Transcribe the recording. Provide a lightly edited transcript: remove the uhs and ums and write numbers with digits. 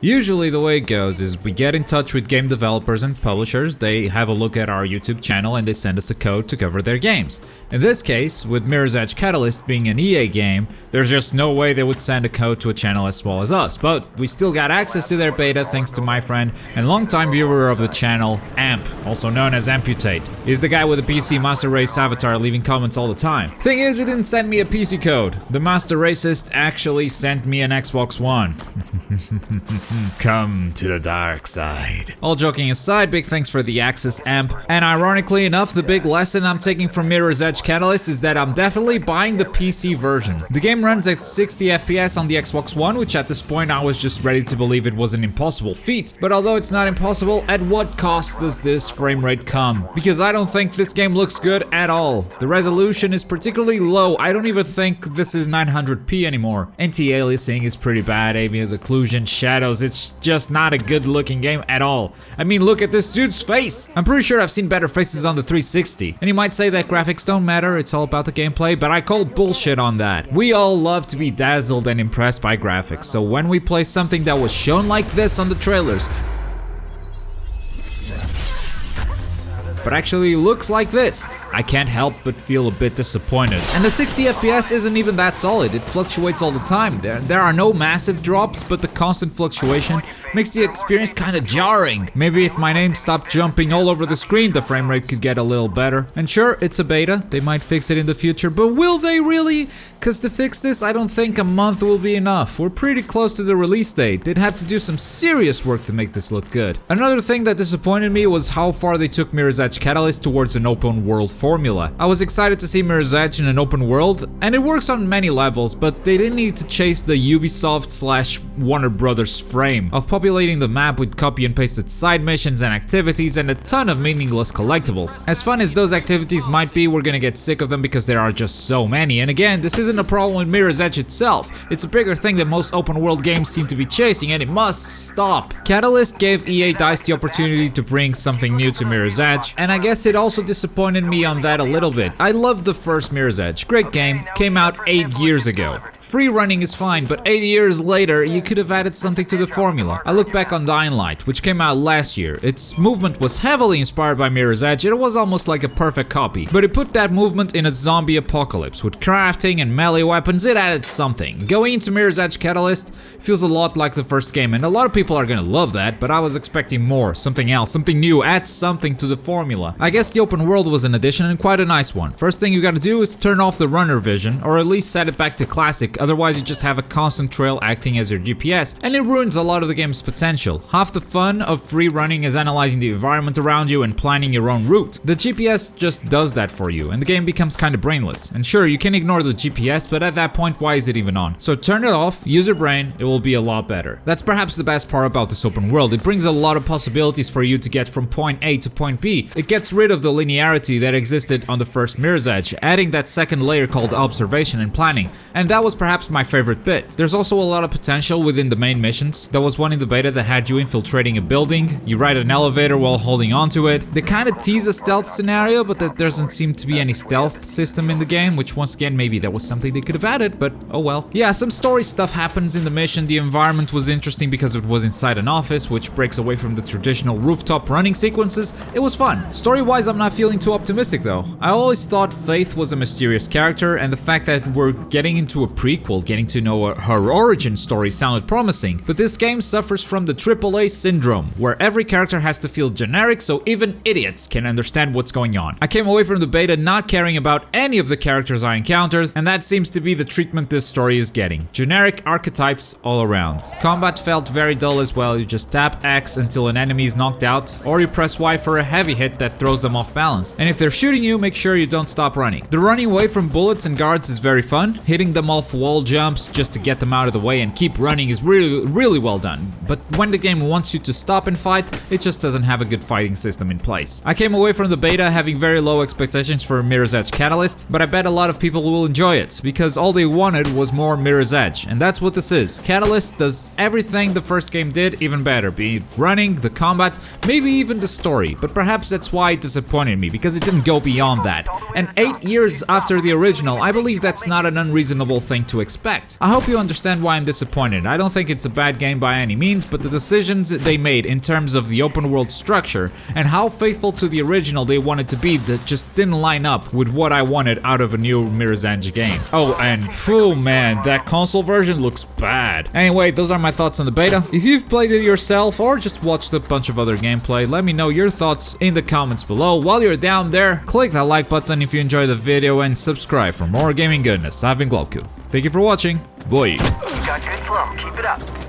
Usually the way it goes is we get in touch with game developers and publishers, they have a look at our YouTube channel and they send us a code to cover their games. In this case, with Mirror's Edge Catalyst being an EA game, there's just no way they would send a code to a channel as small as us, but we still got access to their beta thanks to my friend and longtime viewer of the channel, Amp, also known as Amputate. He's the guy with the PC Master Race avatar leaving comments all the time. Thing is, he didn't send me a PC code. The Master Racist actually sent me an Xbox One. Come to the dark side. All joking aside, big thanks for the access, Amp. And ironically enough, the big lesson I'm taking from Mirror's Edge Catalyst is that I'm definitely buying the PC version. The game runs at 60 FPS on the Xbox One, which at this point I was just ready to believe it was an impossible feat. But although it's not impossible, at what cost does this frame rate come? Because I don't think this game looks good at all. The resolution is particularly low. I don't even think this is 900p anymore. Anti-aliasing is pretty bad, ambient occlusion, shadows, it's just not a good looking game at all. I mean, look at this dude's face! I'm pretty sure I've seen better faces on the 360. And you might say that graphics don't matter, it's all about the gameplay, but I call bullshit on that. We all love to be dazzled and impressed by graphics, so when we play something that was shown like this on the trailers, but actually looks like this, I can't help but feel a bit disappointed. And the 60 FPS isn't even that solid, it fluctuates all the time. There are no massive drops, but the constant fluctuation makes the experience kinda jarring. Maybe if my name stopped jumping all over the screen, the frame rate could get a little better. And sure, it's a beta, they might fix it in the future, but will they really? Cause to fix this, I don't think a month will be enough. We're pretty close to the release date. They'd have to do some serious work to make this look good. Another thing that disappointed me was how far they took Mirror's Edge Catalyst towards an open world formula. I was excited to see Mirror's Edge in an open world, and it works on many levels, but they didn't need to chase the Ubisoft/Warner Brothers frame of populating the map with copy and pasted side missions and activities and a ton of meaningless collectibles. As fun as those activities might be, we're gonna get sick of them because there are just so many, and again, this isn't a problem with Mirror's Edge itself. It's a bigger thing that most open world games seem to be chasing, and it must stop. Catalyst gave EA DICE the opportunity to bring something new to Mirror's Edge, and I guess it also disappointed me on that a little bit. I loved the first Mirror's Edge, great game, came out 8 years ago. Free running is fine, but 8 years later, you could have added something to the formula. I look back on Dying Light, which came out last year. Its movement was heavily inspired by Mirror's Edge, and it was almost like a perfect copy. But it put that movement in a zombie apocalypse. With crafting and melee weapons, it added something. Going into Mirror's Edge Catalyst feels a lot like the first game, and a lot of people are gonna love that, but I was expecting more, something else, something new, add something to the formula. I guess the open world was an addition and quite a nice one. First thing you gotta do is turn off the runner vision, or at least set it back to classic, otherwise you just have a constant trail acting as your GPS, and it ruins a lot of the game's potential. Half the fun of free running is analyzing the environment around you and planning your own route. The GPS just does that for you, and the game becomes kinda brainless. And sure, you can ignore the GPS, but at that point, why is it even on? So turn it off, use your brain, it will be a lot better. That's perhaps the best part about this open world. It brings a lot of possibilities for you to get from point A to point B. It gets rid of the linearity that existed on the first Mirror's Edge, adding that second layer called observation and planning. And that was perhaps my favorite bit. There's also a lot of potential within the main missions. There was one in the beta that had you infiltrating a building, you ride an elevator while holding onto it. They kinda tease a stealth scenario, but there doesn't seem to be any stealth system in the game, which once again, maybe that was something they could have added, but oh well. Yeah, some story stuff happens in the mission. The environment was interesting because it was inside an office, which breaks away from the traditional rooftop running sequences. It was fun. Story-wise, I'm not feeling too optimistic though. I always thought Faith was a mysterious character, and the fact that we're getting into a prequel, getting to know her origin story sounded promising, but this game suffers from the AAA syndrome, where every character has to feel generic so even idiots can understand what's going on. I came away from the beta not caring about any of the characters I encountered, and that seems to be the treatment this story is getting. Generic archetypes all around. Combat felt very dull as well. You just tap X until an enemy is knocked out, or you press Y for a heavy hit that throws them off balance. And if they're shooting you, make sure you don't stop running. The running away from bullets and guards is very fun. Hitting them off wall jumps just to get them out of the way and keep running is really well done. But when the game wants you to stop and fight, it just doesn't have a good fighting system in place. I came away from the beta having very low expectations for Mirror's Edge Catalyst, but I bet a lot of people will enjoy it. it, because all they wanted was more Mirror's Edge, and that's what this is. Catalyst does everything the first game did, even better, be it running, the combat, maybe even the story, but perhaps that's why it disappointed me, because it didn't go beyond that. And 8 years after the original, I believe that's not an unreasonable thing to expect. I hope you understand why I'm disappointed. I don't think it's a bad game by any means, but the decisions they made in terms of the open world structure and how faithful to the original they wanted to be that just didn't line up with what I wanted out of a new Mirror's Edge game. Oh, and phew, man, that console version looks bad. Anyway, those are my thoughts on the beta. If you've played it yourself or just watched a bunch of other gameplay, let me know your thoughts in the comments below. While you're down there, click that like button if you enjoyed the video and subscribe for more gaming goodness. I've been Globku. Thank you for watching. Bye. You got good flow. Keep it up.